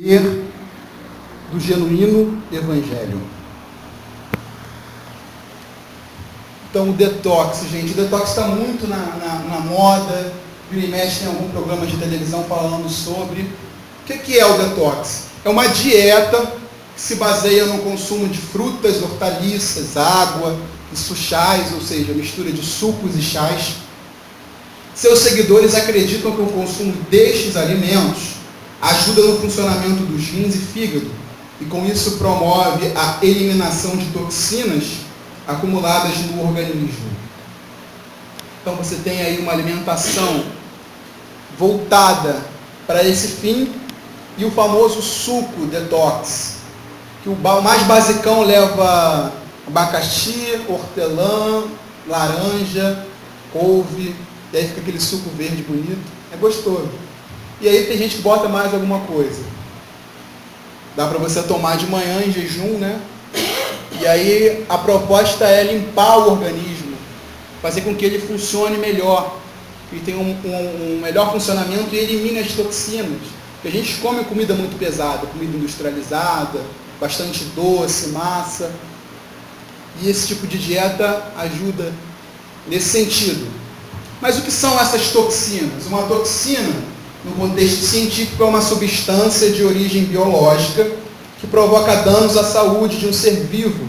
Do genuíno evangelho. Então o detox, gente, o detox está muito na moda, vira e mexe tem algum programa de televisão falando sobre. O que é o detox? É uma dieta que se baseia no consumo de frutas, hortaliças, água e chás, ou seja, mistura de sucos e chás. Seus seguidores acreditam que o consumo destes alimentos ajuda no funcionamento dos rins e fígado, e com isso promove a eliminação de toxinas acumuladas no organismo. Então você tem aí uma alimentação voltada para esse fim, e o famoso suco detox, que o mais basicão leva abacaxi, hortelã, laranja, couve, e aí fica aquele suco verde bonito, é gostoso. E aí tem gente que bota mais alguma coisa. Dá para você tomar de manhã em jejum, né? E aí a proposta é limpar o organismo, fazer com que ele funcione melhor, que ele tenha um melhor funcionamento e elimine as toxinas. Porque a gente come comida muito pesada, comida industrializada, bastante doce, massa. E esse tipo de dieta ajuda nesse sentido. Mas o que são essas toxinas? Uma toxina, no contexto científico, é uma substância de origem biológica que provoca danos à saúde de um ser vivo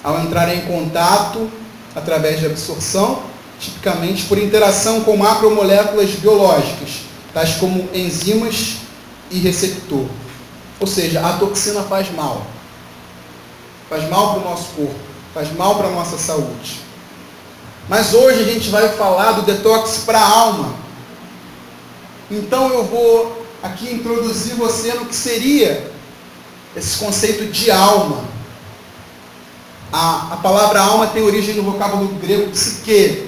ao entrar em contato através de absorção, tipicamente por interação com macromoléculas biológicas, tais como enzimas e receptor. Ou seja, a toxina faz mal. Faz mal para o nosso corpo, faz mal para a nossa saúde. Mas hoje a gente vai falar do detox para a alma. Então eu vou aqui introduzir você no que seria esse conceito de alma. A palavra alma tem origem no vocábulo grego psique,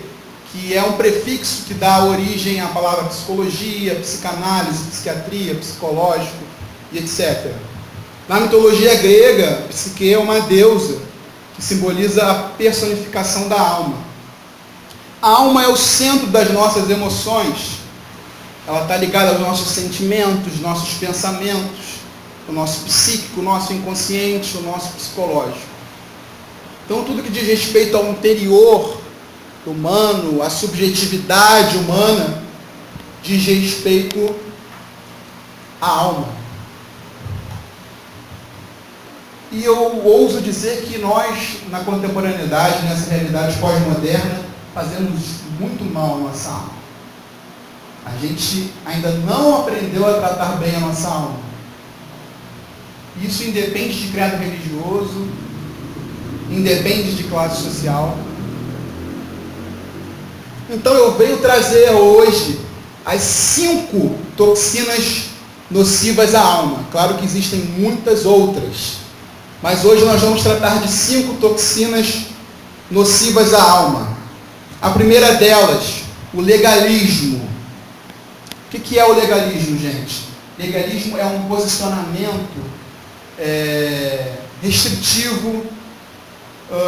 que é um prefixo que dá origem à palavra psicologia, psicanálise, psiquiatria, psicológico e etc. Na mitologia grega, psique é uma deusa que simboliza a personificação da alma. A alma é o centro das nossas emoções. Ela está ligada aos nossos sentimentos, nossos pensamentos, o nosso psíquico, o nosso inconsciente, o nosso psicológico. Então, tudo que diz respeito ao interior humano, à subjetividade humana, diz respeito à alma. E eu ouso dizer que nós, na contemporaneidade, nessa realidade pós-moderna, fazemos muito mal à nossa alma. A gente ainda não aprendeu a tratar bem a nossa alma. Isso independe de credo religioso, independe de classe social. Então eu venho trazer hoje as 5 toxinas nocivas à alma. Claro que existem muitas outras, mas hoje nós vamos tratar de 5 toxinas nocivas à alma. A primeira delas, o legalismo. O que é o legalismo, gente? Legalismo é um posicionamento restritivo,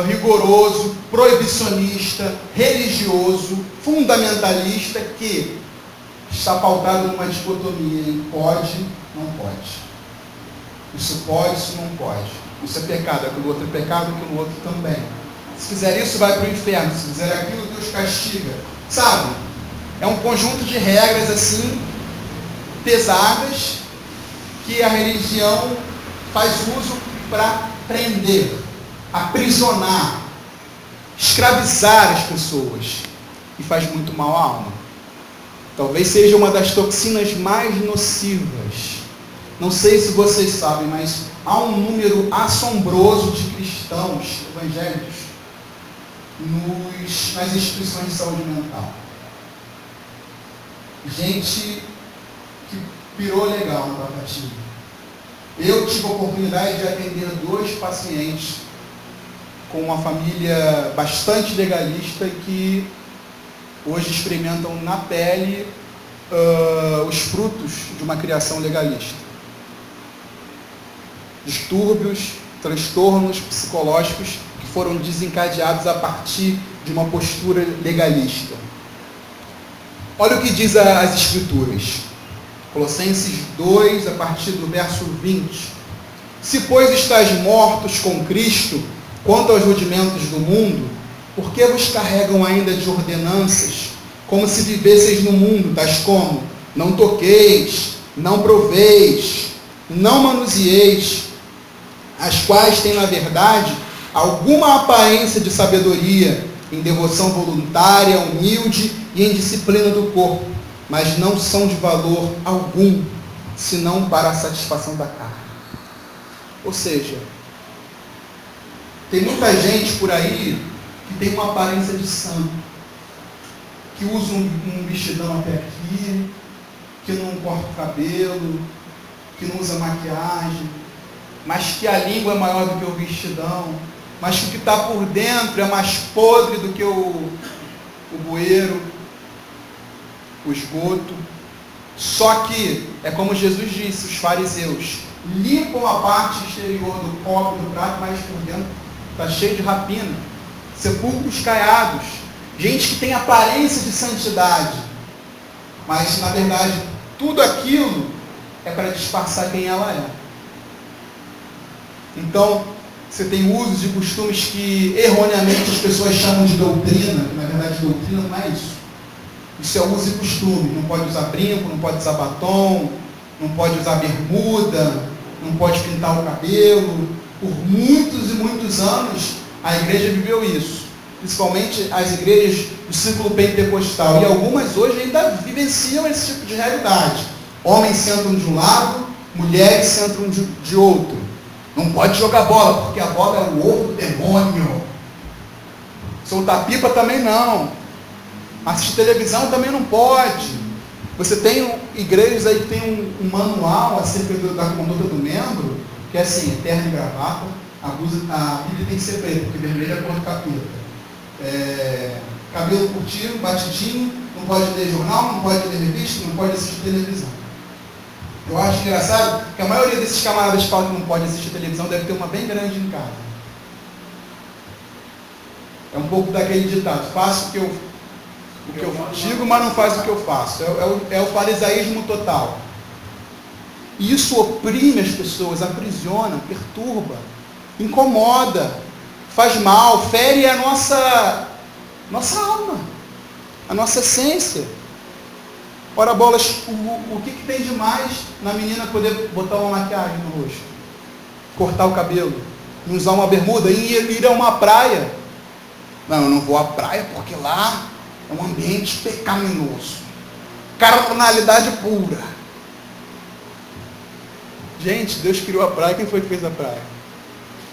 rigoroso, proibicionista, religioso, fundamentalista, que está pautado numa dicotomia em pode, não pode. Isso pode, isso não pode. Isso é pecado, aquilo outro é pecado, aquilo outro também. Se fizer isso, vai para o inferno. Se fizer aquilo, Deus castiga. Sabe? É um conjunto de regras assim, pesadas, que a religião faz uso para prender, aprisionar, escravizar as pessoas, e faz muito mal à alma. Talvez seja uma das toxinas mais nocivas. Não sei se vocês sabem, mas há um número assombroso de cristãos evangélicos nas instituições de saúde mental. Gente que pirou legal na tratativa. Eu tive a oportunidade de atender 2 pacientes com uma família bastante legalista que hoje experimentam na pele os frutos de uma criação legalista. Distúrbios, transtornos psicológicos que foram desencadeados a partir de uma postura legalista. Olha o que diz as Escrituras. Colossenses 2, a partir do verso 20. Se, pois, estáis mortos com Cristo, quanto aos rudimentos do mundo, por que vos carregam ainda de ordenanças, como se vivesseis no mundo, tais como: não toqueis, não proveis, não manuseeis, as quais têm, na verdade, alguma aparência de sabedoria, em devoção voluntária, humilde e em disciplina do corpo, mas não são de valor algum, senão para a satisfação da carne. Ou seja, tem muita gente por aí que tem uma aparência de santo, que usa um vestidão até aqui, que não corta o cabelo, que não usa maquiagem, mas que a língua é maior do que o vestidão, mas que o que está por dentro é mais podre do que o bueiro, o esgoto. Só que, é como Jesus disse, os fariseus limpam a parte exterior do copo, do prato, mas por dentro está cheio de rapina, sepulcros caiados, gente que tem aparência de santidade, mas na verdade tudo aquilo é para disfarçar quem ela é. Então, você tem usos e costumes que erroneamente as pessoas chamam de doutrina, que na verdade doutrina não é isso. Isso é uso e costume. Não pode usar brinco, não pode usar batom, não pode usar bermuda, não pode pintar o cabelo. Por muitos e muitos anos a igreja viveu isso. Principalmente as igrejas do círculo pentecostal. E algumas hoje ainda vivenciam esse tipo de realidade. Homens sentam de um lado, mulheres sentam de outro. Não pode jogar bola, porque a bola é o ovo do demônio. Soltar pipa também não. Assistir televisão também não pode. Você tem igrejas aí que tem um manual acerca da conduta do membro, que é assim, terno e gravata, a Bíblia tem que ser preta, porque vermelho é cor do capeta. Cabelo curtinho, batidinho, não pode ler jornal, não pode ler revista, não pode assistir televisão. Eu acho engraçado que a maioria desses camaradas que falam que não pode assistir televisão deve ter uma bem grande em casa. É um pouco daquele ditado: faço o que eu digo, mas não faz o que eu faço. É o farisaísmo total. E isso oprime as pessoas, aprisiona, perturba, incomoda, faz mal, fere a nossa alma, a nossa essência. Ora bolas, o que tem de mais na menina poder botar uma maquiagem no rosto, cortar o cabelo, usar uma bermuda e ir a uma praia? Não, eu não vou à praia porque lá é um ambiente pecaminoso, carnalidade pura. Gente, Deus criou a praia, quem foi que fez a praia?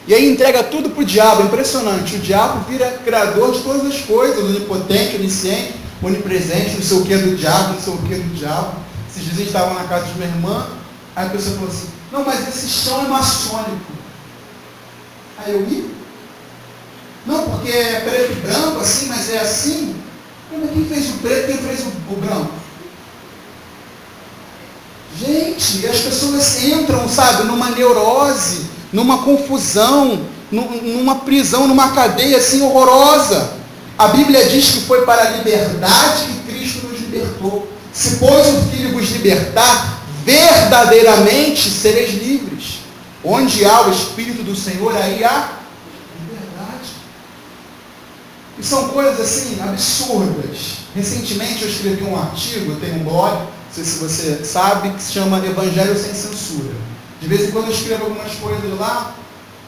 E aí entrega tudo para o diabo, é impressionante. O diabo vira criador de todas as coisas, onipotente, onisciente, onipresente, não sei o que do diabo, não sei o que do diabo. Esses dias a gente estava na casa de uma irmã, aí a pessoa falou assim: não, mas esse chão é maçônico. Aí eu vi. Não, porque é preto e branco assim, mas é assim. Mas quem fez o preto, quem fez o branco? Gente, as pessoas entram, sabe, numa neurose, numa confusão, numa prisão, numa cadeia assim horrorosa. A Bíblia diz que foi para a liberdade que Cristo nos libertou. Se, pois, o Filho vos libertar, verdadeiramente sereis livres. Onde há o Espírito do Senhor, aí há liberdade. E são coisas assim, absurdas. Recentemente eu escrevi um artigo, eu tenho um blog, não sei se você sabe, que se chama Evangelho Sem Censura. De vez em quando eu escrevo algumas coisas lá,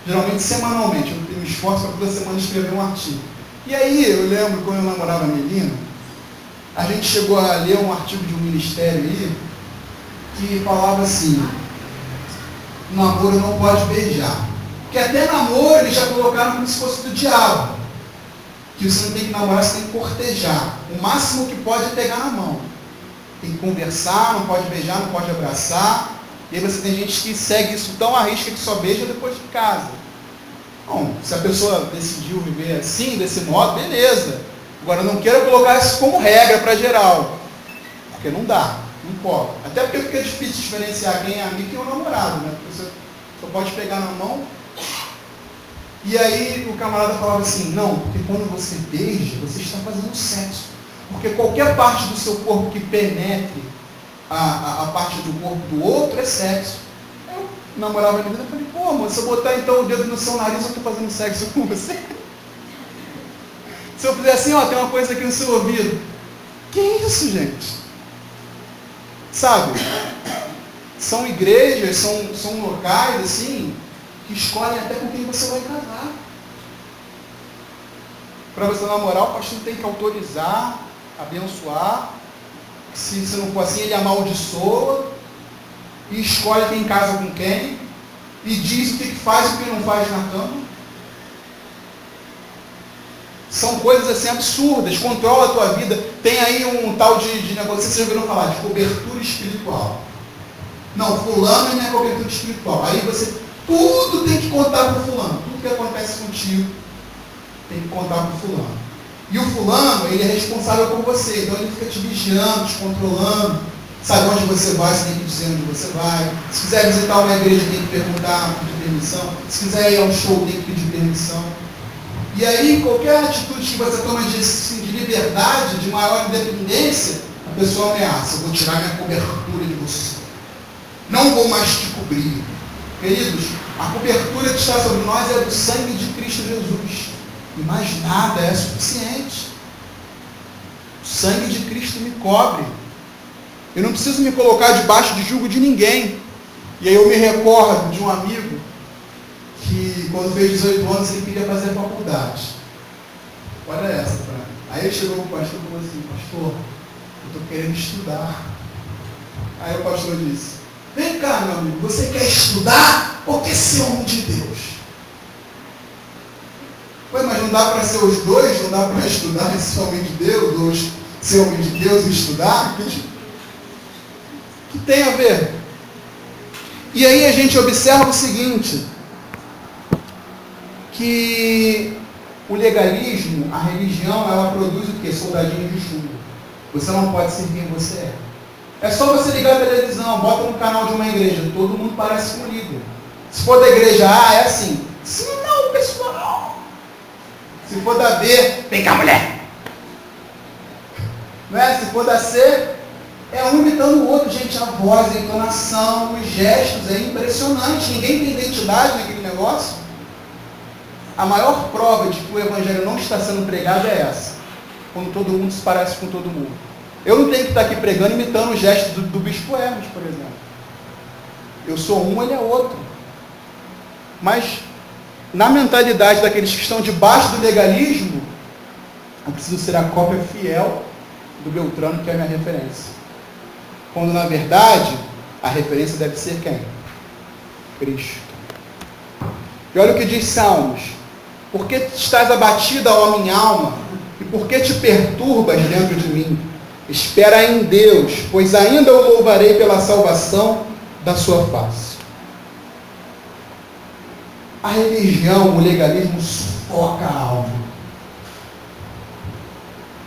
geralmente semanalmente. Eu tenho um esforço para toda semana escrever um artigo. E aí, eu lembro, quando eu namorava a Melina, a gente chegou a ler um artigo de um ministério aí, que falava assim: namoro não pode beijar. Porque até namoro eles já colocaram como se fosse do diabo. Que você não tem que namorar, você tem que cortejar. O máximo que pode é pegar na mão. Tem que conversar, não pode beijar, não pode abraçar. E aí você tem gente que segue isso tão à risca que só beija depois de casa. Bom, se a pessoa decidiu viver assim, desse modo, beleza. Agora, não quero colocar isso como regra para geral. Porque não dá, não pode. Até porque fica difícil diferenciar quem é amigo e quem é o namorado, né? Porque você só pode pegar na mão. E aí o camarada falava assim: não, porque quando você beija, você está fazendo sexo. Porque qualquer parte do seu corpo que penetre a parte do corpo do outro é sexo. Eu namorava a menina e falei, pô, amor, se eu botar então o dedo no seu nariz, eu estou fazendo sexo com você. Se eu fizer assim, ó, tem uma coisa aqui no seu ouvido. Que isso, gente? Sabe? São igrejas, são locais, assim, que escolhem até com quem você vai casar. Para você namorar, o pastor tem que autorizar, abençoar. Se não for assim, ele amaldiçoa e escolhe quem casa com quem e diz o que faz e o que não faz na cama. São coisas assim absurdas, controla a tua vida. Tem aí um tal de negócio, vocês já ouviram falar, de cobertura espiritual. Não, fulano não é cobertura espiritual. Aí você, tudo tem que contar para o fulano. Tudo que acontece contigo tem que contar para o fulano. E o fulano, ele é responsável por você. Então ele fica te vigiando, te controlando. Sabe onde você vai, você tem que dizer onde você vai. Se quiser visitar uma igreja, tem que perguntar, pedir permissão. Se quiser ir ao show, tem que pedir permissão. E aí, qualquer atitude que você toma de liberdade, de maior independência, a pessoa ameaça. Eu vou tirar minha cobertura de você. Não vou mais te cobrir. Queridos, a cobertura que está sobre nós é do sangue de Cristo Jesus. E mais nada é suficiente. O sangue de Cristo me cobre. Eu não preciso me colocar debaixo de julgo de ninguém. E aí eu me recordo de um amigo que quando fez 18 anos ele queria fazer faculdade. Olha essa, pra mim. Aí ele chegou para o pastor e falou assim, pastor, eu estou querendo estudar. Aí o pastor disse, vem cá, meu amigo, você quer estudar ou quer ser homem de Deus? Ué, mas não dá para ser os dois? Não dá para estudar e ser homem de Deus, ou ser homem de Deus e estudar? Que tem a ver? E aí a gente observa o seguinte, que o legalismo, a religião, ela produz o quê? Soldadinho de chumbo. Você não pode ser quem você é. É só você ligar a televisão, bota no canal de uma igreja, todo mundo parece com o líder. Se for da igreja A, é assim. Sim, não, pessoal. Se for da B, vem cá, mulher. Não é? Se for da C, é um imitando o outro. Gente, a voz, a entonação, os gestos, é impressionante. Ninguém tem identidade naquele negócio. A maior prova de que o evangelho não está sendo pregado é essa. Quando todo mundo se parece com todo mundo. Eu não tenho que estar aqui pregando imitando o gesto do bispo Hermes, por exemplo. Eu sou um, ele é outro. Mas, na mentalidade daqueles que estão debaixo do legalismo, eu preciso ser a cópia fiel do Beltrano, que é a minha referência. Quando, na verdade, a referência deve ser quem? Cristo. E olha o que diz Salmos. Por que estás abatida, ó minha alma? E por que te perturbas dentro de mim? Espera em Deus, pois ainda o louvarei pela salvação da sua face. A religião, o legalismo sufoca a alma.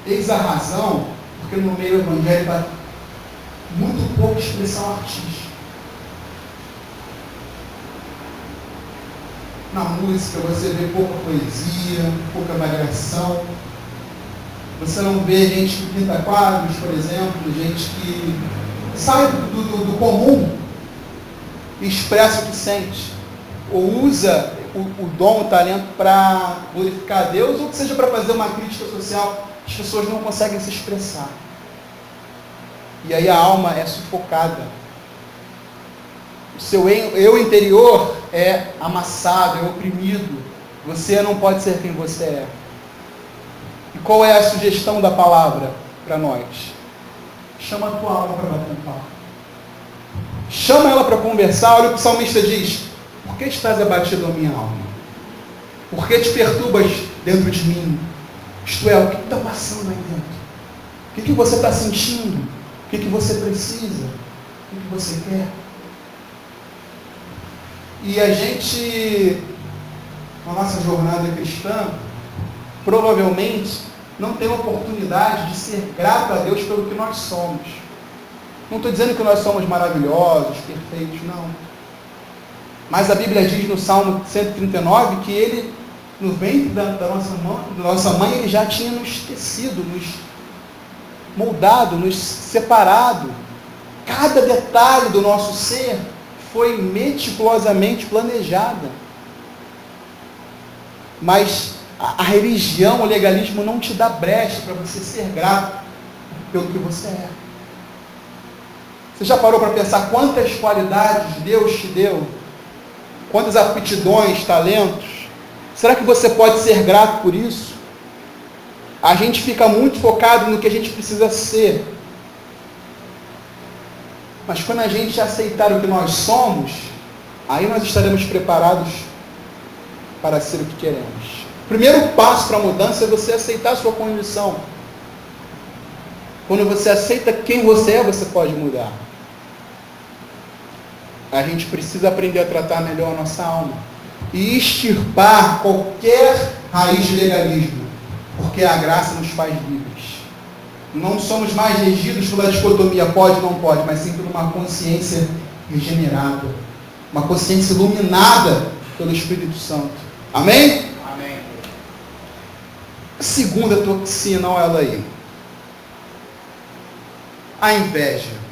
Eis a razão, porque no meio evangélico há muito pouca expressão artística. Na música você vê pouca poesia, pouca variação. Você não vê gente que pinta quadros, por exemplo, gente que sai do comum e expressa o que sente. Ou usa o dom, o talento para glorificar a Deus, ou que seja para fazer uma crítica social. As pessoas não conseguem se expressar. E aí a alma é sufocada. O seu eu interior é amassado, é oprimido. Você não pode ser quem você é. E qual é a sugestão da palavra para nós? Chama a tua alma para bater um papo. Chama ela para conversar. Olha o que o salmista diz. Por que estás abatido, a minha alma? Por que te perturbas dentro de mim? Isto é, o que está passando aí dentro? O que você está sentindo? O que você precisa? O que você quer? E a gente, na nossa jornada cristã, provavelmente não tem a oportunidade de ser grato a Deus pelo que nós somos. Não estou dizendo que nós somos maravilhosos, perfeitos, não. Mas a Bíblia diz no Salmo 139 que Ele, no ventre da nossa mãe, Ele já tinha nos tecido, nos moldado, nos separado. Cada detalhe do nosso ser foi meticulosamente planejada. Mas a religião, o legalismo não te dá brecha para você ser grato pelo que você é. Você já parou para pensar quantas qualidades Deus te deu? Quantas aptidões, talentos? Será que você pode ser grato por isso? A gente fica muito focado no que a gente precisa ser. Mas quando a gente aceitar o que nós somos, aí nós estaremos preparados para ser o que queremos. O primeiro passo para a mudança é você aceitar a sua condição. Quando você aceita quem você é, você pode mudar. A gente precisa aprender a tratar melhor a nossa alma e extirpar qualquer raiz de legalismo, porque a graça nos faz livres. Não somos mais regidos pela dicotomia pode ou não pode, mas sim por uma consciência regenerada, uma consciência iluminada pelo Espírito Santo. Amém? Amém. A segunda toxina, olha ela aí. A inveja.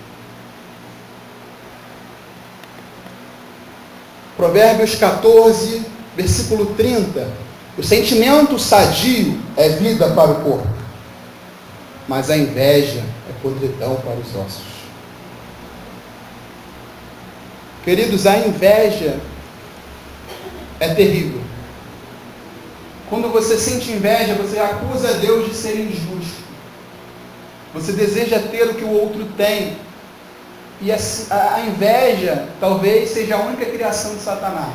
Provérbios 14, versículo 30. O sentimento sadio é vida para o corpo, mas a inveja é podridão para os ossos. Queridos, a inveja é terrível. Quando você sente inveja, você acusa Deus de ser injusto. Você deseja ter o que o outro tem. E a inveja talvez seja a única criação de Satanás.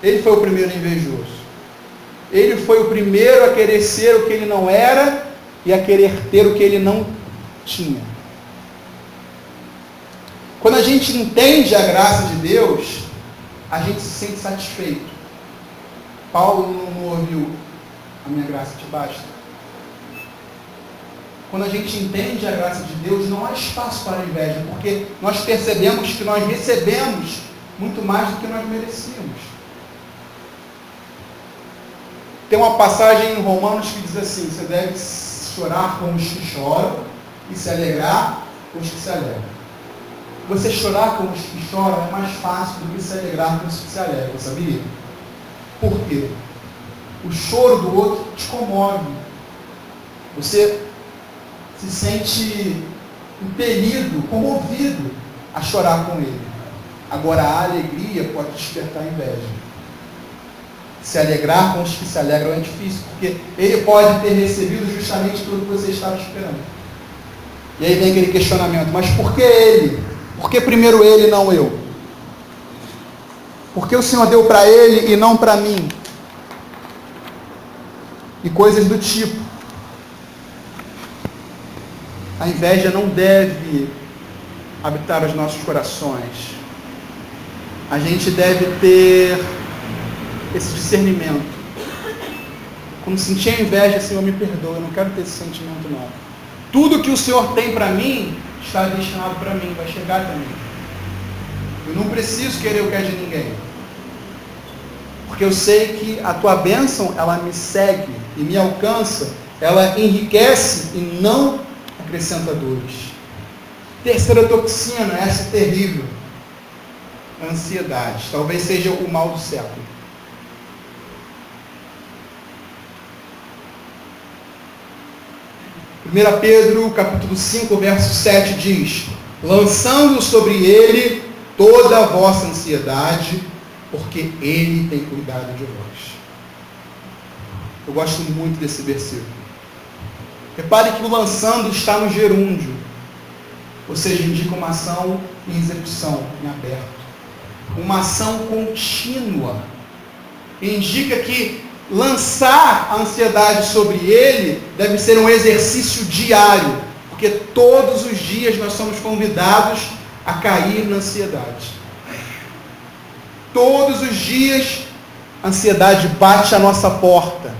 Ele foi o primeiro invejoso. Ele foi o primeiro a querer ser o que ele não era e a querer ter o que ele não tinha. Quando a gente entende a graça de Deus, a gente se sente satisfeito. Paulo não ouviu: a minha graça te basta. Quando a gente entende a graça de Deus, não há espaço para a inveja, porque nós percebemos que nós recebemos muito mais do que nós merecíamos. Tem uma passagem em Romanos que diz assim: você deve chorar com os que choram e se alegrar com os que se alegram. Você chorar com os que choram é mais fácil do que se alegrar com os que se alegram, sabia? Por quê? O choro do outro te comove. Você se sente impelido, comovido a chorar com ele. Agora a alegria pode despertar a inveja. Se alegrar com os que se alegram é difícil, porque ele pode ter recebido justamente tudo que você estava esperando. E aí vem aquele questionamento: mas por que ele? Por que primeiro ele e não eu? Por que o Senhor deu para ele e não para mim? E coisas do tipo. A inveja não deve habitar os nossos corações. A gente deve ter esse discernimento. Quando sentir a inveja, Senhor, me perdoa, eu não quero ter esse sentimento não. Tudo que o Senhor tem para mim está destinado para mim, vai chegar até mim. Eu não preciso querer o que é de ninguém. Porque eu sei que a tua bênção, ela me segue e me alcança, ela enriquece e não acrescenta dores. Terceira toxina, essa é terrível. A ansiedade. Talvez seja o mal do século. Primeira Pedro, capítulo 5, verso 7 diz: lançando sobre ele toda a vossa ansiedade, porque ele tem cuidado de vós. Eu gosto muito desse versículo. Repare que o lançando está no gerúndio, ou seja, indica uma ação em execução, em aberto. Uma ação contínua. Indica que lançar a ansiedade sobre ele deve ser um exercício diário, porque todos os dias nós somos convidados a cair na ansiedade. Todos os dias a ansiedade bate à nossa porta.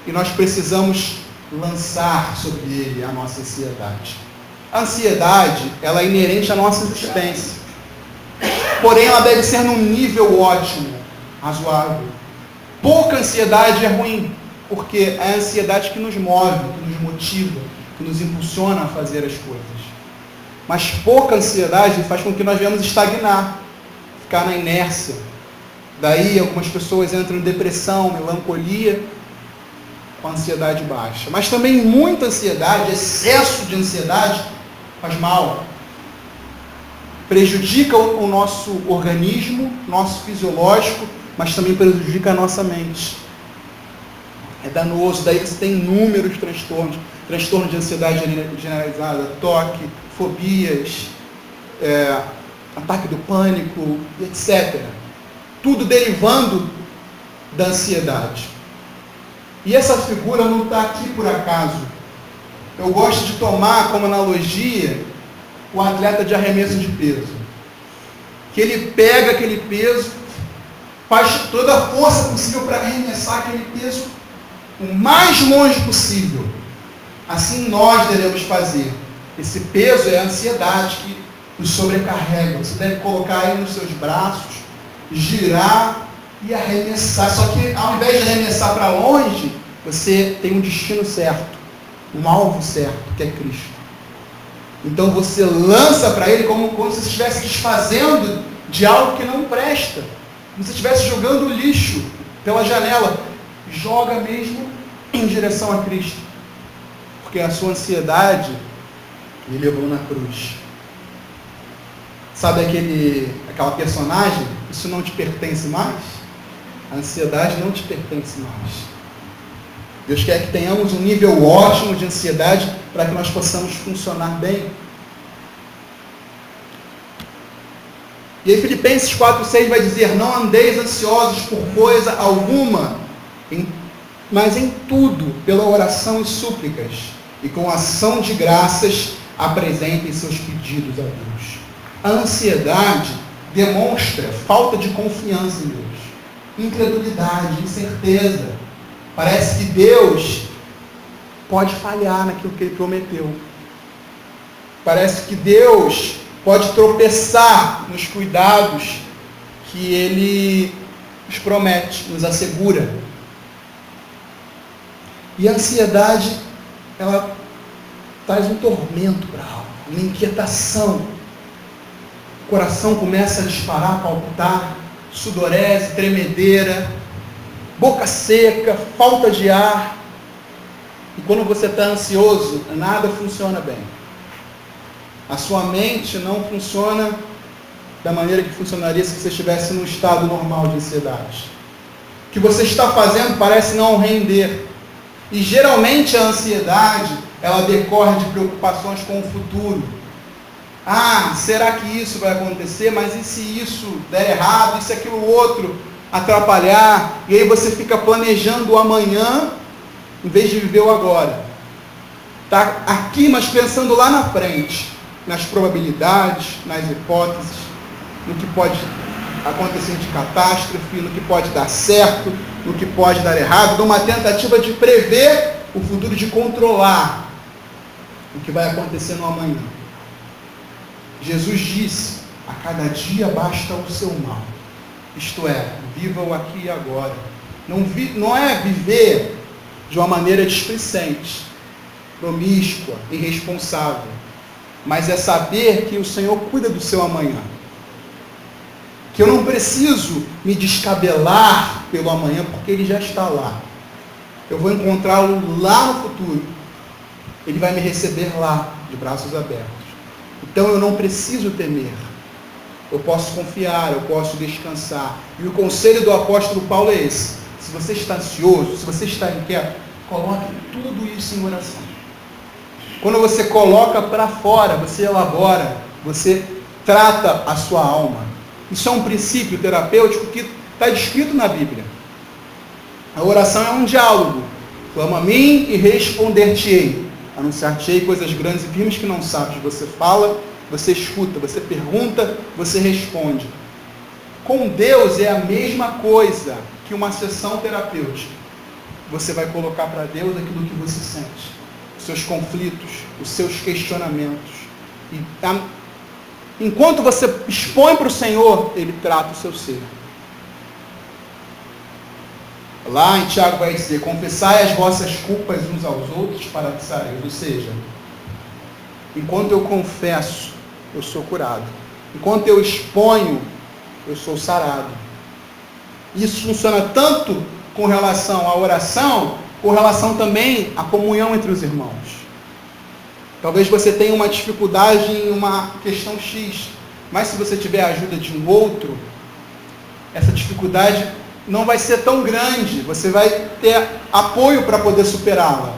E nós precisamos lançar sobre ele a nossa ansiedade. A ansiedade, ela é inerente à nossa existência. Porém, ela deve ser num nível ótimo, razoável. Pouca ansiedade é ruim, porque é a ansiedade que nos move, que nos motiva, que nos impulsiona a fazer as coisas. Mas pouca ansiedade faz com que nós venhamos estagnar, ficar na inércia. Daí algumas pessoas entram em depressão, melancolia, com a ansiedade baixa. Mas também muita ansiedade, excesso de ansiedade, faz mal. Prejudica o nosso organismo, nosso fisiológico, mas também prejudica a nossa mente. É danoso, daí você tem inúmeros transtornos. Transtorno de ansiedade generalizada, toque, fobias, ataque do pânico, etc. Tudo derivando da ansiedade. E essa figura não está aqui por acaso. Eu gosto de tomar como analogia o atleta de arremesso de peso. Que ele pega aquele peso, faz toda a força possível para arremessar aquele peso o mais longe possível. Assim nós devemos fazer. Esse peso é a ansiedade que nos sobrecarrega. Você deve colocar aí nos seus braços, girar e arremessar. Só que ao invés de arremessar para longe, você tem um destino certo, um alvo certo, que é Cristo. Então você lança para Ele como se você estivesse desfazendo de algo que não presta. Como se você estivesse jogando lixo pela janela. Joga mesmo em direção a Cristo. Porque a sua ansiedade me levou na cruz. Sabe aquela personagem? Isso não te pertence mais? A ansiedade não te pertence mais. Deus quer que tenhamos um nível ótimo de ansiedade para que nós possamos funcionar bem. E aí Filipenses 4,6 vai dizer: não andeis ansiosos por coisa alguma, mas em tudo, pela oração e súplicas, e com ação de graças, apresentem seus pedidos a Deus. A ansiedade demonstra falta de confiança em Deus, incredulidade, incerteza. Parece que Deus pode falhar naquilo que Ele prometeu. Parece que Deus pode tropeçar nos cuidados que Ele nos promete, nos assegura. E a ansiedade, ela traz um tormento para a alma, uma inquietação. O coração começa a disparar, palpitar, sudorese, tremedeira, boca seca, falta de ar. E quando você está ansioso, nada funciona bem. A sua mente não funciona da maneira que funcionaria se você estivesse num estado normal de ansiedade. O que você está fazendo parece não render. E geralmente a ansiedade, ela decorre de preocupações com o futuro. Ah, será que isso vai acontecer? Mas e se isso der errado? E se aquilo outro atrapalhar? E aí você fica planejando o amanhã, em vez de viver o agora. Está aqui, mas pensando lá na frente, nas probabilidades, nas hipóteses, no que pode acontecer de catástrofe, no que pode dar certo, no que pode dar errado, numa tentativa de prever o futuro, de controlar o que vai acontecer no amanhã. Jesus disse: a cada dia basta o seu mal. Isto é, viva o aqui e agora. Não é viver de uma maneira displicente, promíscua, irresponsável, mas é saber que o Senhor cuida do seu amanhã. Que eu não preciso me descabelar pelo amanhã, porque Ele já está lá. Eu vou encontrá-lo lá no futuro. Ele vai me receber lá, de braços abertos. Então eu não preciso temer. Eu posso confiar, eu posso descansar. E o conselho do apóstolo Paulo é esse: se você está ansioso, se você está inquieto, coloque tudo isso em oração. Quando você coloca para fora, você elabora, você trata a sua alma. Isso é um princípio terapêutico que está descrito na Bíblia. A oração é um diálogo. Clama a mim e responder-te-ei. Anunciar-te-ei coisas grandes e firmes que não sabes. Você fala, você escuta, você pergunta, você responde. Com Deus é a mesma coisa que uma sessão terapêutica. Você vai colocar para Deus aquilo que você sente, os seus conflitos, os seus questionamentos. E enquanto você expõe para o Senhor, Ele trata o seu ser. Lá em Tiago vai dizer: confessai as vossas culpas uns aos outros para que sareis. Ou seja, enquanto eu confesso eu sou curado. Enquanto eu exponho, eu sou sarado. Isso funciona tanto com relação à oração, com relação também à comunhão entre os irmãos. Talvez você tenha uma dificuldade em uma questão X, mas se você tiver a ajuda de um outro, essa dificuldade não vai ser tão grande, você vai ter apoio para poder superá-la.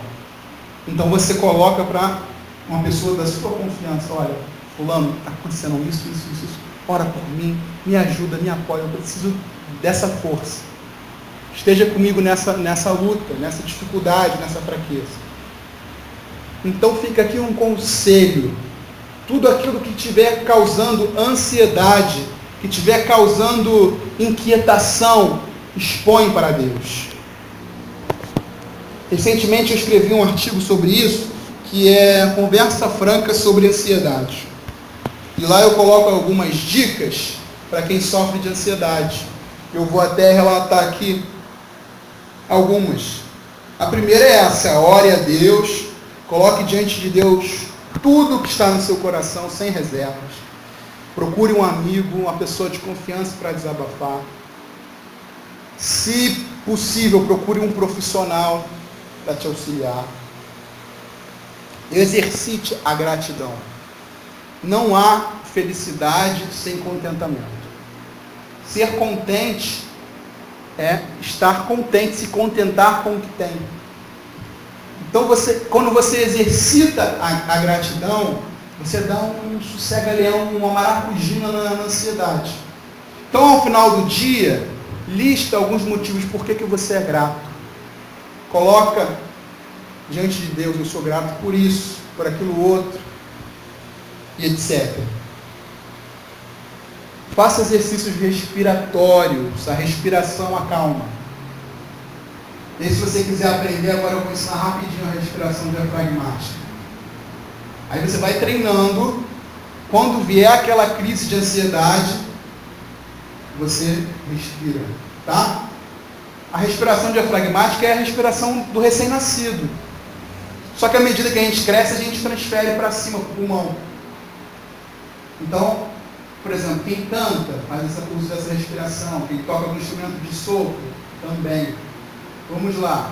Então você coloca para uma pessoa da sua confiança, olha, fulano, está acontecendo isso, ora por mim, me ajuda, me apoia, eu preciso dessa força. Esteja comigo nessa luta, nessa dificuldade, nessa fraqueza. Então fica aqui um conselho. Tudo aquilo que estiver causando ansiedade, que estiver causando inquietação, expõe para Deus. Recentemente eu escrevi um artigo sobre isso, que é Conversa Franca sobre Ansiedade. E lá eu coloco algumas dicas para quem sofre de ansiedade. Eu vou até relatar aqui algumas. A primeira é essa: ore a Deus, coloque diante de Deus tudo que está no seu coração, sem reservas. Procure um amigo, uma pessoa de confiança para desabafar. Se possível, procure um profissional para te auxiliar. Exercite a gratidão. Não há felicidade sem contentamento. Ser contente é estar contente, se contentar com o que tem. Então, quando você exercita a gratidão, você dá um sossega-leão, uma maracujina na ansiedade. Então, ao final do dia, lista alguns motivos por que você é grato. Coloca diante de Deus: eu sou grato por isso, por aquilo outro, e etc. Faça exercícios respiratórios, a respiração acalma. E se você quiser aprender, agora eu vou ensinar rapidinho a respiração diafragmática. Aí você vai treinando, quando vier aquela crise de ansiedade, você respira, tá? A respiração diafragmática é a respiração do recém-nascido. Só que à medida que a gente cresce, a gente transfere para cima, para o pulmão. Então, por exemplo, quem canta faz uso dessa respiração, quem toca no instrumento de sopro também. Vamos lá.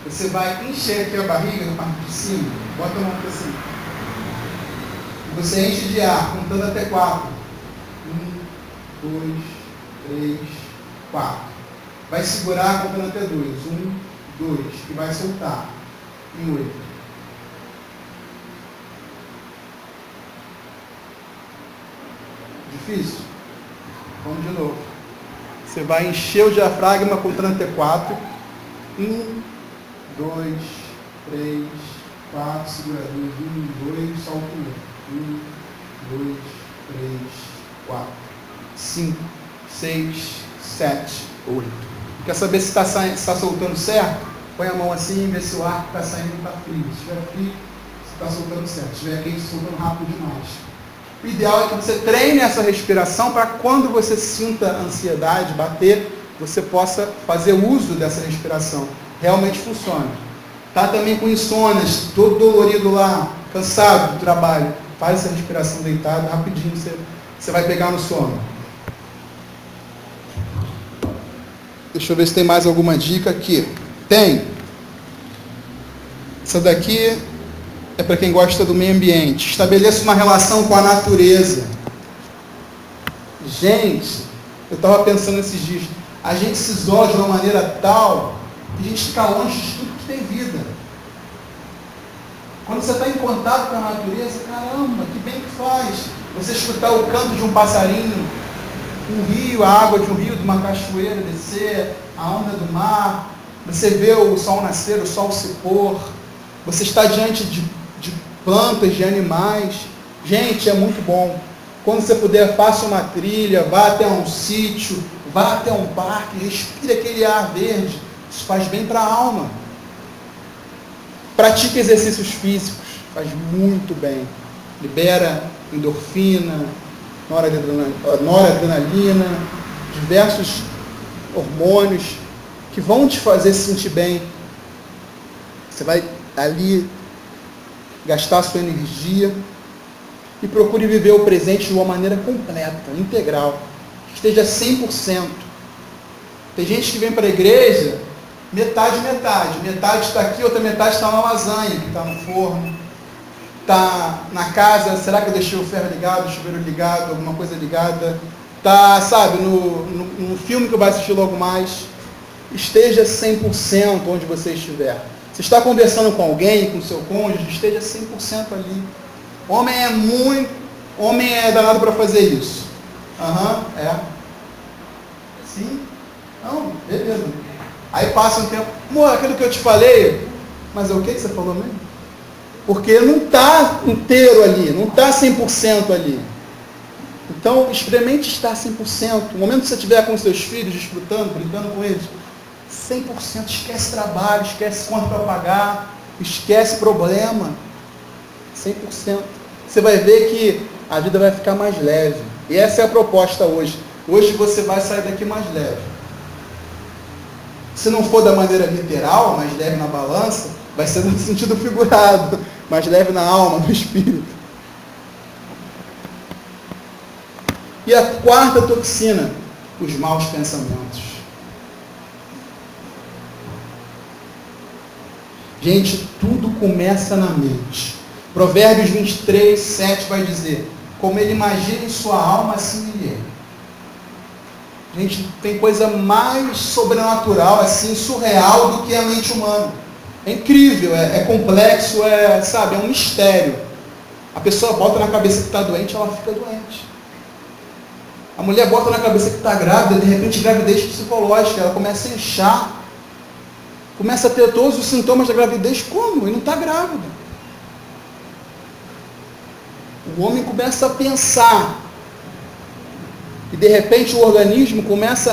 Você vai encher aqui a barriga na parte de cima, bota a mão para cima. Você enche de ar, contando até 4. 1, 2, 3, 4. Vai segurar contando até 2. 1, 2. E vai soltar. Em 8. Difícil? Vamos de novo. Você vai encher o diafragma contando até 4. 1, 2, 3, 4. Segura 2. 1, 2. Solta 1. 1, 2, 3, 4. 5, 6, 7, 8. Quer saber se está soltando certo? Põe a mão assim e vê se o ar que está saindo está frio. Se estiver frio, você está soltando certo. Se estiver quente, soltando rápido demais. O ideal é que você treine essa respiração para quando você sinta a ansiedade bater, você possa fazer uso dessa respiração. Realmente funciona. Tá também com insônias, todo dolorido lá, cansado do trabalho. Faz essa respiração deitado, rapidinho você vai pegar no sono. Deixa eu ver se tem mais alguma dica aqui. Tem. Essa daqui é para quem gosta do meio ambiente. Estabeleça uma relação com a natureza. Gente, eu estava pensando esses dias, a gente se isola de uma maneira tal que a gente fica longe de tudo que tem vida. Quando você está em contato com a natureza, caramba, que bem que faz. Você escutar o canto de um passarinho, um rio, a água de um rio, de uma cachoeira descer, a onda do mar, você vê o sol nascer, o sol se pôr, você está diante de plantas, de animais. Gente, é muito bom. Quando você puder, faça uma trilha, vá até um sítio, vá até um parque, respire aquele ar verde, isso faz bem para a alma. Pratique exercícios físicos, faz muito bem. Libera endorfina, noradrenalina, diversos hormônios que vão te fazer se sentir bem. Você vai ali gastar sua energia. e procure viver o presente de uma maneira completa, integral. Esteja 100%. Tem gente que vem para a igreja, metade. Metade está aqui, outra metade está na lasanha, que está no forno. Está na casa, será que eu deixei o ferro ligado, o chuveiro ligado, alguma coisa ligada? Está, sabe, no filme que vai assistir logo mais. Esteja 100% onde você estiver. Você está conversando com alguém, com seu cônjuge, esteja 100% ali. Homem é danado para fazer isso. É. Sim? Não, beleza. Aí passa um tempo, amor, aquilo que eu te falei, mas é o que você falou mesmo? Porque não está inteiro ali, não está 100% ali. Então, experimente estar 100%. No momento que você estiver com seus filhos, desfrutando, brincando com eles, 100%, esquece trabalho, esquece conta para pagar, esquece problema. 100%. Você vai ver que a vida vai ficar mais leve. E essa é a proposta hoje. Hoje você vai sair daqui mais leve. Se não for da maneira literal, mais leve na balança, vai ser no sentido figurado, mais leve na alma, no espírito. E a quarta toxina, os maus pensamentos. Gente, tudo começa na mente. Provérbios 23, 7 vai dizer, como ele imagina em sua alma, assim ele é. Gente, tem coisa mais sobrenatural, assim, surreal do que a mente humana. É incrível, é complexo, sabe, é um mistério. A pessoa bota na cabeça que está doente, ela fica doente. A mulher bota na cabeça que está grávida, de repente gravidez psicológica, ela começa a inchar, começa a ter todos os sintomas da gravidez, como? E não está grávida. O homem começa a pensar, e de repente o organismo começa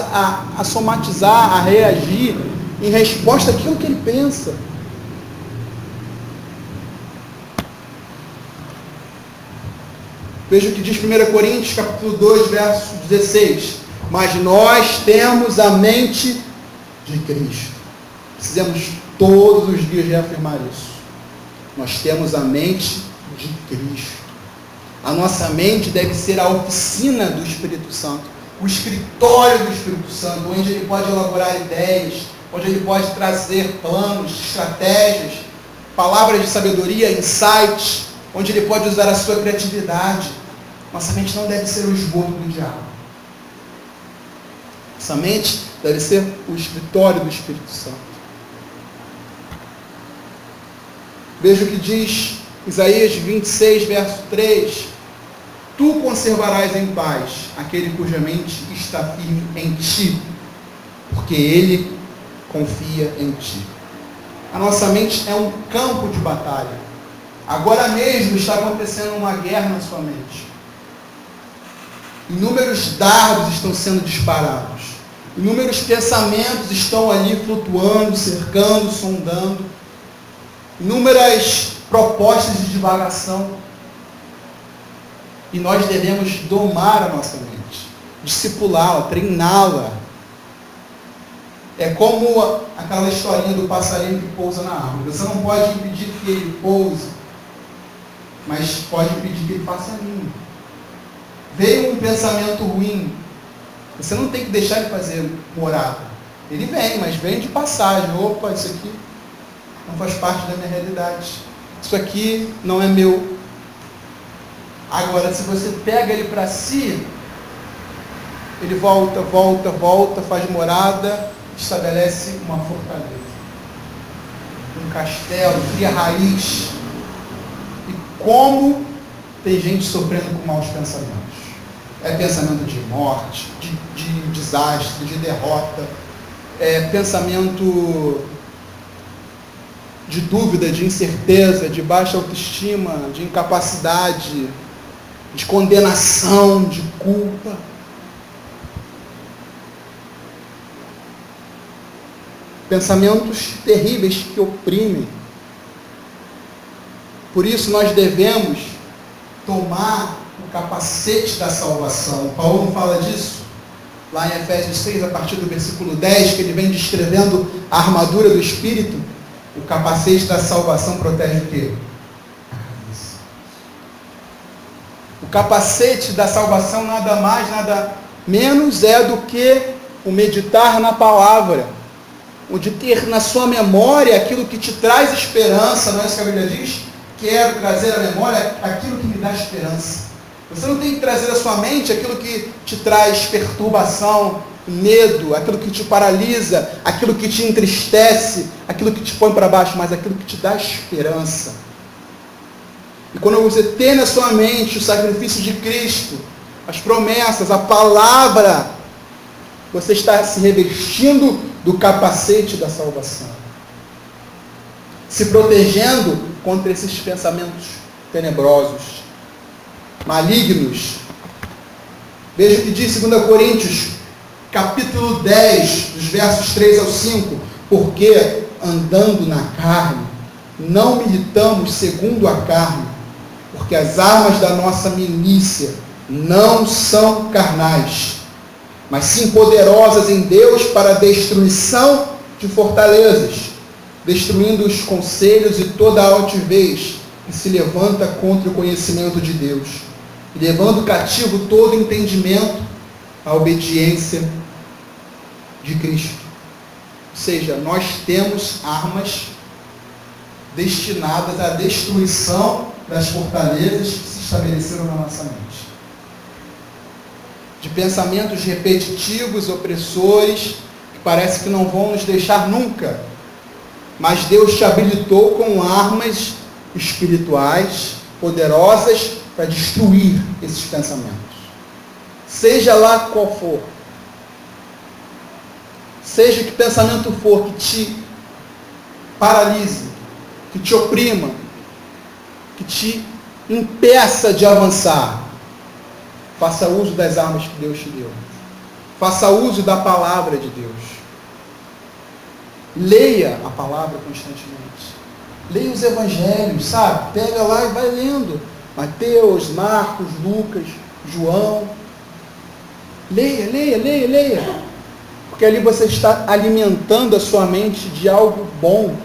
a somatizar, a reagir em resposta àquilo que ele pensa. Veja o que diz 1 Coríntios, capítulo 2, verso 16. Mas nós temos a mente de Cristo. Precisamos todos os dias reafirmar isso. Nós temos a mente de Cristo. A nossa mente deve ser a oficina do Espírito Santo, o escritório do Espírito Santo, onde ele pode elaborar ideias, onde ele pode trazer planos, estratégias, palavras de sabedoria, insights, onde ele pode usar a sua criatividade. Nossa mente não deve ser o esgoto do diabo. Nossa mente deve ser o escritório do Espírito Santo. Veja o que diz Isaías 26, verso 3. Tu conservarás em paz aquele cuja mente está firme em ti, porque ele confia em ti. A nossa mente é um campo de batalha. Agora mesmo está acontecendo uma guerra na sua mente. Inúmeros dardos estão sendo disparados. Inúmeros pensamentos estão ali flutuando, cercando, sondando. Inúmeras propostas de divagação. E nós devemos domar a nossa mente, discipulá-la, treiná-la. É como aquela historinha do passarinho que pousa na árvore. Você não pode impedir que ele pouse, mas pode impedir que ele faça ninho. Veio um pensamento ruim, você não tem que deixar ele fazer morada. Ele vem, mas vem de passagem. Opa, isso aqui não faz parte da minha realidade. Isso aqui não é meu. Agora, se você pega ele para si, ele volta, faz morada, estabelece uma fortaleza, um castelo, cria raiz. E como tem gente sofrendo com maus pensamentos? É pensamento de morte, de desastre, de derrota, é pensamento de dúvida, de incerteza, de baixa autoestima, de incapacidade, de condenação, de culpa. Pensamentos terríveis que oprimem. Por isso nós devemos tomar o capacete da salvação. Paulo fala disso lá em Efésios 6, a partir do versículo 10, que ele vem descrevendo a armadura do Espírito. O capacete da salvação protege o quê? capacete da salvação nada mais, nada menos é do que o meditar na palavra, o de ter na sua memória aquilo que te traz esperança, não é isso que a Bíblia diz? Quero trazer à memória aquilo que me dá esperança. Você não tem que trazer à sua mente aquilo que te traz perturbação, medo, aquilo que te paralisa, aquilo que te entristece, aquilo que te põe para baixo, mas aquilo que te dá esperança. E quando você tem na sua mente o sacrifício de Cristo, as promessas, a palavra, você está se revestindo do capacete da salvação, se protegendo contra esses pensamentos tenebrosos, malignos. Veja o que diz 2 Coríntios, capítulo 10, dos versos 3 ao 5. Porque, andando na carne, não militamos segundo a carne, porque as armas da nossa milícia não são carnais, mas sim poderosas em Deus para a destruição de fortalezas, destruindo os conselhos e toda a altivez que se levanta contra o conhecimento de Deus, e levando cativo todo entendimento à obediência de Cristo. Ou seja, nós temos armas destinadas à destruição das fortalezas que se estabeleceram na nossa mente, de pensamentos repetitivos, opressores, que parece que não vão nos deixar nunca, mas Deus te habilitou com armas espirituais poderosas para destruir esses pensamentos, seja lá qual for, seja que pensamento for que te paralise, que te oprima, que te impeça de avançar. Faça uso das armas que Deus te deu. Faça uso da palavra de Deus. Leia a palavra constantemente. Leia os evangelhos, sabe? Pega lá e vai lendo. Mateus, Marcos, Lucas, João. Leia. Porque ali você está alimentando a sua mente de algo bom,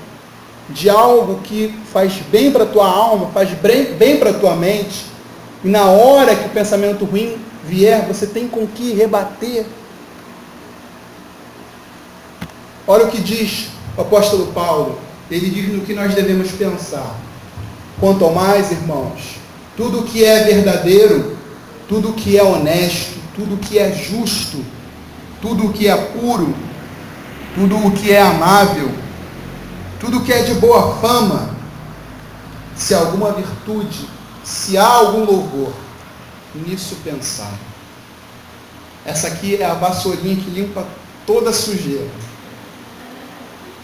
de algo que faz bem para a tua alma, faz bem para a tua mente. E na hora que o pensamento ruim vier, você tem com que rebater. Olha o que diz o apóstolo Paulo. Ele diz no que nós devemos pensar. Quanto ao mais, irmãos, tudo que é verdadeiro, tudo que é honesto, tudo que é justo, tudo que é puro, tudo o que é amável, tudo que é de boa fama, se há alguma virtude, se há algum louvor, nisso pensar. Essa aqui é a vassourinha que limpa toda a sujeira.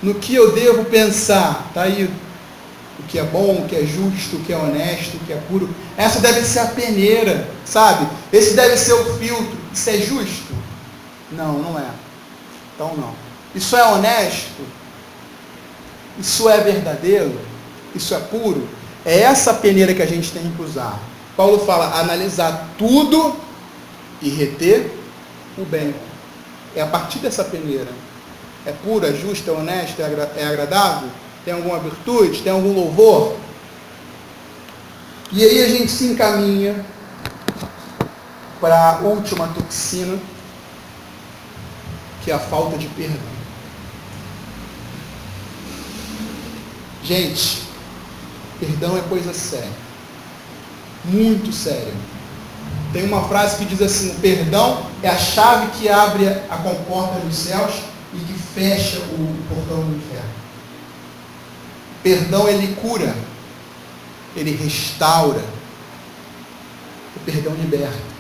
No que eu devo pensar? Está aí o que é bom, o que é justo, o que é honesto, o que é puro. Essa deve ser a peneira, sabe? Esse deve ser o filtro. Isso é justo? Não, não é. Então não. Isso é honesto? Isso é verdadeiro? Isso é puro? É essa peneira que a gente tem que usar. Paulo fala, analisar tudo e reter o bem. É a partir dessa peneira. É puro, é justo, é honesto, é agradável? Tem alguma virtude? Tem algum louvor? E aí a gente se encaminha para a última toxina, que é a falta de perdão. Gente, perdão é coisa séria. Muito séria. Tem uma frase que diz assim, o perdão é a chave que abre a comporta dos céus e que fecha o portão do inferno. O perdão, ele cura, ele restaura, o perdão liberta.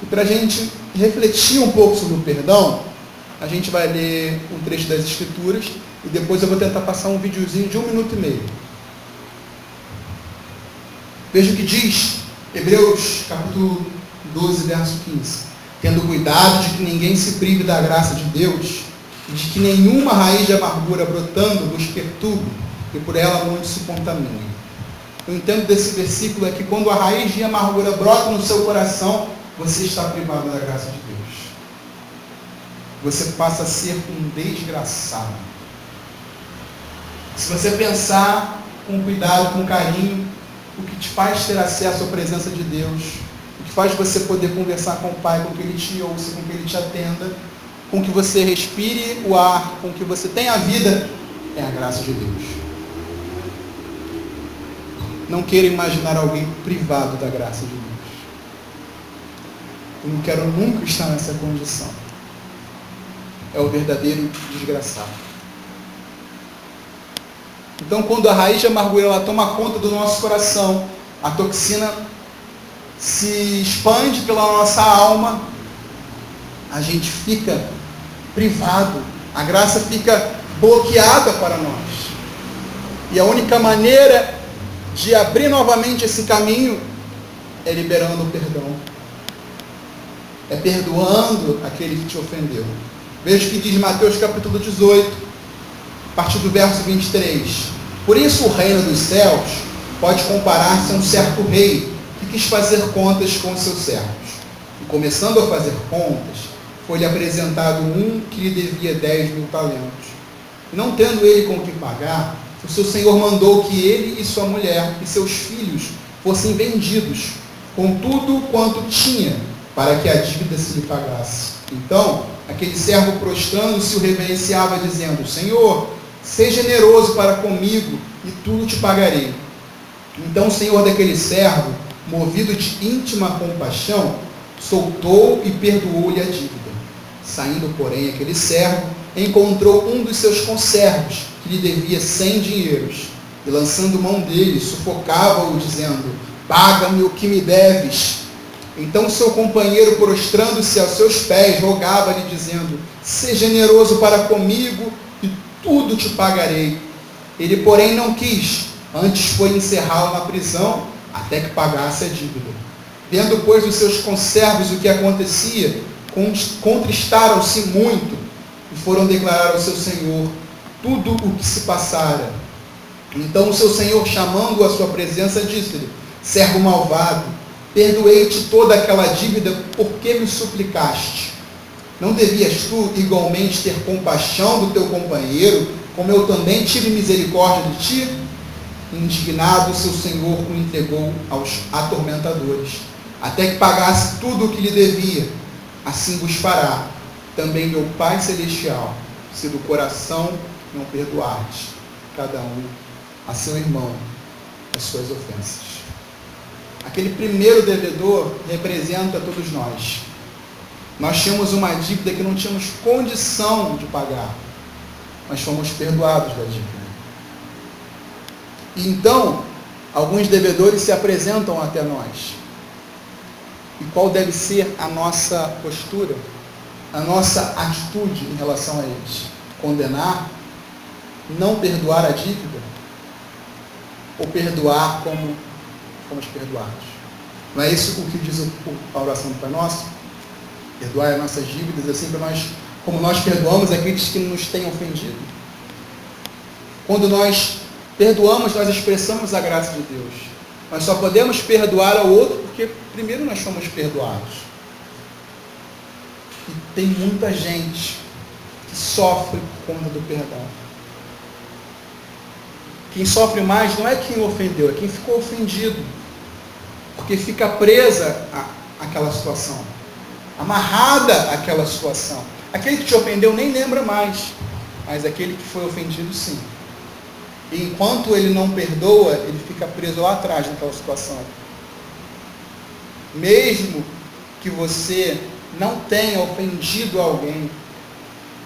E para a gente refletir um pouco sobre o perdão, a gente vai ler um trecho das Escrituras e depois eu vou tentar passar um videozinho de 1 minuto e meio. Veja o que diz Hebreus capítulo 12, verso 15. Tendo cuidado de que ninguém se prive da graça de Deus, e de que nenhuma raiz de amargura brotando vos perturbe, e por ela muitos se contaminem. O entendo desse versículo é que quando a raiz de amargura brota no seu coração, você está privado da graça de Deus. Você passa a ser um desgraçado. Se você pensar com cuidado, com carinho, o que te faz ter acesso à presença de Deus, o que faz você poder conversar com o Pai, com que Ele te ouça, com que Ele te atenda, com que você respire o ar, com que você tenha a vida, é a graça de Deus. Não queira imaginar alguém privado da graça de Deus. Eu não quero nunca estar nessa condição. É o verdadeiro desgraçado. Então, quando a raiz de amargura ela toma conta do nosso coração, a toxina se expande pela nossa alma, a gente fica privado, a graça fica bloqueada para nós. E a única maneira de abrir novamente esse caminho é liberando o perdão. É perdoando aquele que te ofendeu. Veja o que diz Mateus capítulo 18, a partir do verso 23. Por isso o reino dos céus pode comparar-se a um certo rei que quis fazer contas com os seus servos. E começando a fazer contas, foi-lhe apresentado um que lhe devia 10.000 talentos. E não tendo ele com o que pagar, o seu senhor mandou que ele e sua mulher e seus filhos fossem vendidos, com tudo quanto tinha, para que a dívida se lhe pagasse. Então, aquele servo prostrando-se o reverenciava, dizendo: Senhor, seja generoso para comigo, e tudo te pagarei. Então o senhor daquele servo, movido de íntima compaixão, soltou e perdoou-lhe a dívida. Saindo, porém, aquele servo encontrou um dos seus conservos, que lhe devia 100 dinheiros, e lançando mão dele, sufocava-o, dizendo: paga-me o que me deves. Então seu companheiro, prostrando-se aos seus pés, rogava-lhe, dizendo: seja generoso para comigo, e tudo te pagarei. Ele, porém, não quis, antes foi encerrá-lo na prisão, até que pagasse a dívida. Vendo, pois, os seus conservos o que acontecia, contristaram-se muito, e foram declarar ao seu senhor tudo o que se passara. Então o seu senhor, chamando-o à sua presença, disse-lhe: servo malvado, perdoei-te toda aquela dívida, porque me suplicaste. Não devias tu igualmente ter compaixão do teu companheiro, como eu também tive misericórdia de ti? Indignado, seu senhor o entregou aos atormentadores, até que pagasse tudo o que lhe devia. Assim vos fará também meu Pai Celestial, se do coração não perdoardes cada um a seu irmão as suas ofensas. Aquele primeiro devedor representa todos nós. Nós tínhamos uma dívida que não tínhamos condição de pagar, mas fomos perdoados da dívida. E então, alguns devedores se apresentam até nós. E qual deve ser a nossa postura, a nossa atitude em relação a eles? Condenar? Não perdoar a dívida? Ou perdoar como fomos perdoados? Não é isso o que diz a oração do Pai Nosso? Perdoar as nossas dívidas, assim como nós perdoamos aqueles que nos têm ofendido. Quando nós perdoamos, nós expressamos a graça de Deus. Nós só podemos perdoar ao outro porque primeiro nós somos perdoados. E tem muita gente que sofre por conta do perdão. Quem sofre mais não é quem ofendeu, é quem ficou ofendido. Porque fica presa àquela situação, amarrada àquela situação. Aquele que te ofendeu nem lembra mais, mas aquele que foi ofendido, sim. E enquanto ele não perdoa, ele fica preso lá atrás naquela situação. Mesmo que você não tenha ofendido alguém,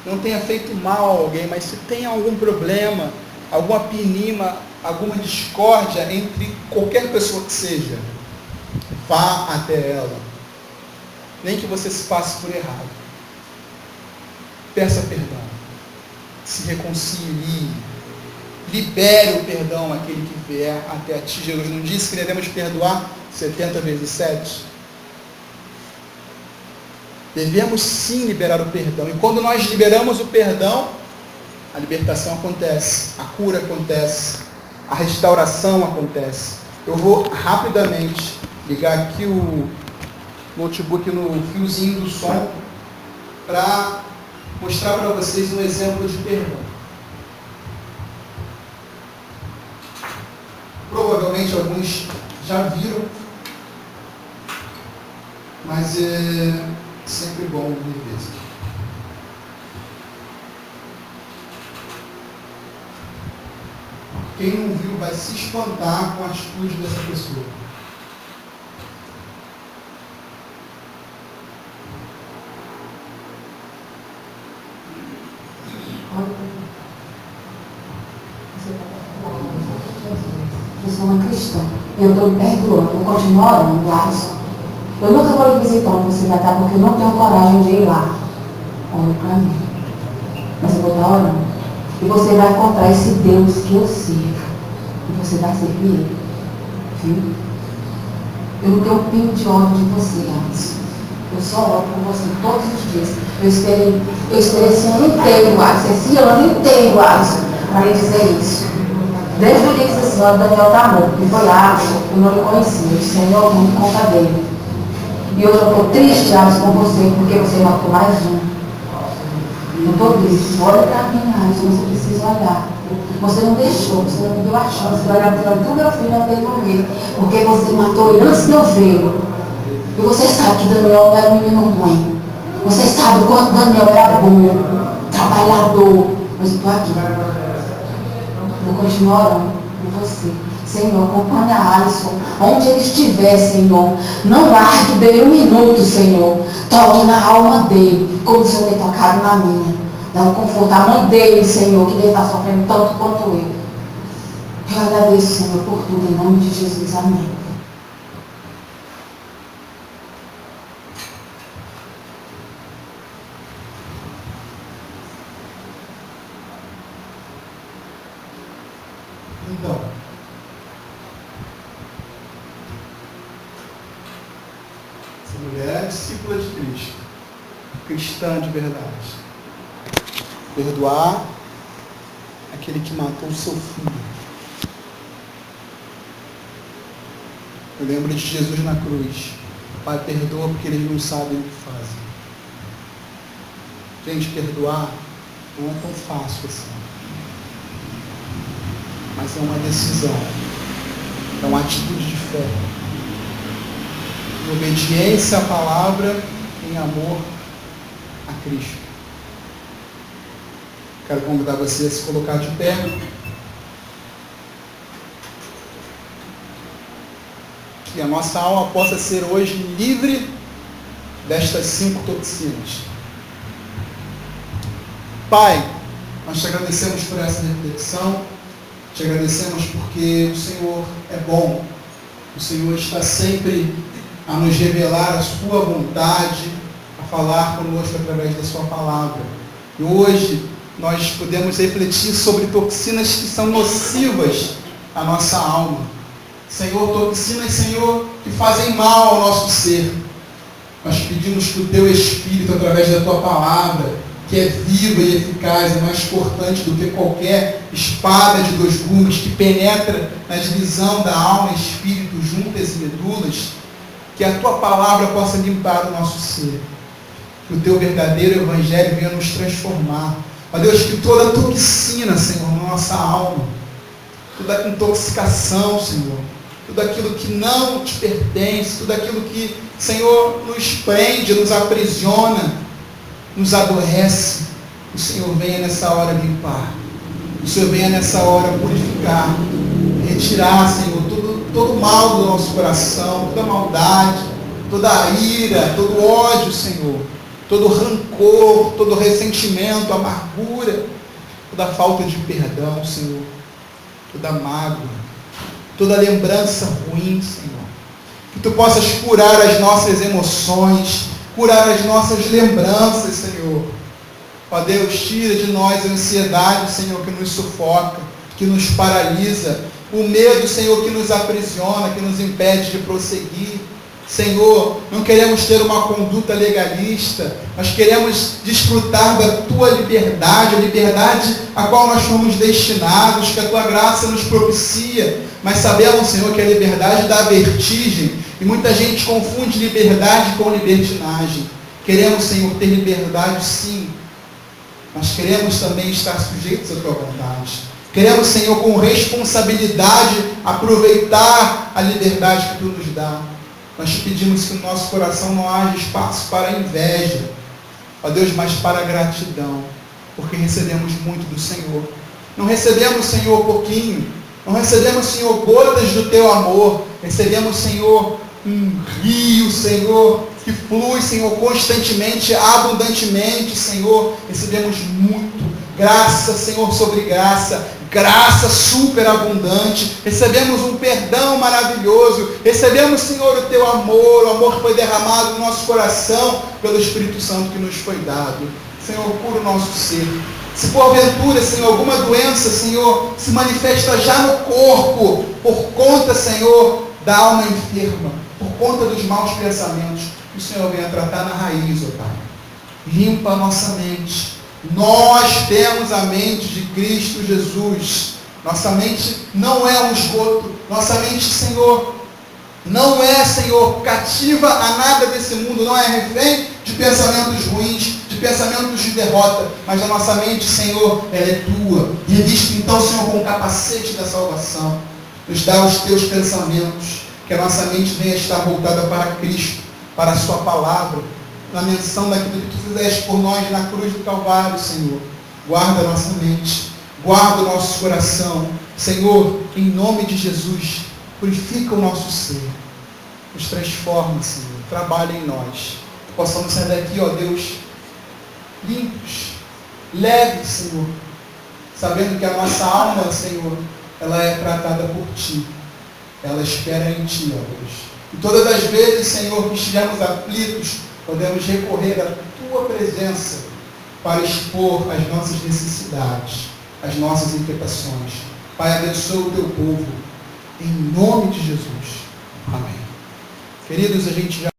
não tenha feito mal a alguém, mas se tem algum problema, alguma pinima, alguma discórdia entre qualquer pessoa que seja, vá até ela. Nem que você se passe por errado. Peça perdão. Se reconcilie. Libere o perdão àquele que vier até a ti. Jesus não disse que devemos perdoar 70 vezes 7? Devemos sim liberar o perdão. E quando nós liberamos o perdão, a libertação acontece, a cura acontece, a restauração acontece. Eu vou rapidamente ligar aqui o notebook no fiozinho do som para mostrar para vocês um exemplo de perdão. Provavelmente alguns já viram, mas é sempre bom rever. Quem não viu vai se espantar com a atitude dessa pessoa. Eu sou uma cristã. Eu estou me perdoando. Eu continuo orando, Alisson. Eu nunca vou lhe visitar onde você vai estar, porque eu não tenho coragem de ir lá. Olha para mim. Mas eu vou estar orando. E você vai encontrar esse Deus que eu sirvo. E você vai servir Ele. Viu? Eu não tenho um pingo de ódio de você, Alisson. Eu só oro por você todos os dias. Eu esperei esse ano inteiro, Alisson. Esse ano inteiro, Alisson, para lhe dizer isso. Desde o dia que esse ano, Daniel está morto. E foi Alisson, eu não lhe conhecia. Eu disse, Senhor, muito conta dele. E hoje eu estou triste, Alisson, com você, porque você matou mais um. Eu estou triste. Olha para mim, Alisson, você precisa olhar. Você não deixou, você não me deu a chance de olhar para o meu filho até morrer. Porque você matou ele antes de eu vê-lo. E você sabe que Daniel não era um menino ruim. Você sabe o quanto Daniel era bom, trabalhador. Mas eu estou aqui. Eu continuo orando por você. Senhor, acompanha a Alisson, onde ele estiver, Senhor. Não largue dele um minuto, Senhor. Toque na alma dele, como o Senhor tem tocado na minha. Dá um conforto à mãe dele, Senhor, que deve estar sofrendo tanto quanto eu. Eu agradeço, Senhor, por tudo, em nome de Jesus. Amém. Então, essa mulher é discípula de Cristo, cristã de verdade. Perdoar aquele que matou o seu filho. Eu lembro de Jesus na cruz. Pai, perdoa porque eles não sabem o que fazem. Gente, perdoar não é tão fácil assim. Mas é uma decisão, é uma atitude de fé, de obediência à palavra em amor a Cristo. Quero convidar você a se colocar de pé. Que a nossa alma possa ser hoje livre destas 5 toxinas. Pai, nós te agradecemos por essa reflexão. Te agradecemos porque o Senhor é bom. O Senhor está sempre a nos revelar a sua vontade, a falar conosco através da sua palavra. E hoje nós podemos refletir sobre toxinas que são nocivas à nossa alma. Senhor, toxinas, Senhor, que fazem mal ao nosso ser. Nós pedimos que o Teu Espírito, através da Tua palavra, que é viva e eficaz, é mais cortante do que qualquer espada de 2 gumes, que penetra na divisão da alma e espírito, juntas e medulas, que a Tua palavra possa limpar o nosso ser. Que o Teu verdadeiro Evangelho venha nos transformar. Ó Deus, que toda toxina, Senhor, na nossa alma, toda intoxicação, Senhor, tudo aquilo que não te pertence, tudo aquilo que, Senhor, nos prende, nos aprisiona, nos adoece, o Senhor venha nessa hora limpar, o Senhor venha nessa hora purificar, retirar, Senhor, todo o mal do nosso coração, toda a maldade, toda a ira, todo o ódio, Senhor, todo o rancor, todo o ressentimento, amargura, toda a falta de perdão, Senhor, toda a mágoa, toda a lembrança ruim, Senhor. Que Tu possas curar as nossas emoções, curar as nossas lembranças, Senhor. Ó Deus, tira de nós a ansiedade, Senhor, que nos sufoca, que nos paralisa, o medo, Senhor, que nos aprisiona, que nos impede de prosseguir. Senhor, não queremos ter uma conduta legalista, nós queremos desfrutar da Tua liberdade, a liberdade a qual nós fomos destinados, que a Tua graça nos propicia, mas sabemos, Senhor, que a liberdade dá vertigem, e muita gente confunde liberdade com libertinagem. Queremos, Senhor, ter liberdade sim, mas queremos também estar sujeitos à Tua vontade. Queremos, Senhor, com responsabilidade, aproveitar a liberdade que Tu nos dá. Nós te pedimos que no nosso coração não haja espaço para a inveja, ó Deus, mas para a gratidão, porque recebemos muito do Senhor. Não recebemos, Senhor, pouquinho, não recebemos, Senhor, gotas do Teu amor, recebemos, Senhor, um rio, Senhor, que flui, Senhor, constantemente, abundantemente, Senhor, recebemos muito, graça, Senhor, sobre graça, graça superabundante, recebemos um perdão maravilhoso, recebemos, Senhor, o Teu amor, o amor que foi derramado no nosso coração, pelo Espírito Santo que nos foi dado. Senhor, cura o nosso ser. Se porventura, Senhor, alguma doença, Senhor, se manifesta já no corpo, por conta, Senhor, da alma enferma, por conta dos maus pensamentos, que o Senhor venha tratar na raiz, ó Pai. Limpa a nossa mente. Nós temos a mente de Cristo Jesus. Nossa mente não é um esgoto. Nossa mente, Senhor, não é, Senhor, cativa a nada desse mundo. Não é refém de pensamentos ruins, de pensamentos de derrota. Mas a nossa mente, Senhor, ela é Tua. Reviste então, Senhor, com o capacete da salvação. Nos dá os Teus pensamentos. Que a nossa mente venha estar voltada para Cristo, para a Sua palavra, na menção daquilo que Tu fizeste por nós na cruz do Calvário, Senhor. Guarda a nossa mente, guarda o nosso coração. Senhor, em nome de Jesus, purifica o nosso ser. Nos transforma, Senhor. Trabalha em nós. Possamos sair daqui, ó Deus, limpos, leves, Senhor. Sabendo que a nossa alma, Senhor, ela é tratada por Ti. Ela espera em Ti, ó Deus. E todas as vezes, Senhor, que estivermos aflitos, podemos recorrer à Tua presença para expor as nossas necessidades, as nossas inquietações. Pai, abençoa o Teu povo, em nome de Jesus. Amém. Queridos, a gente já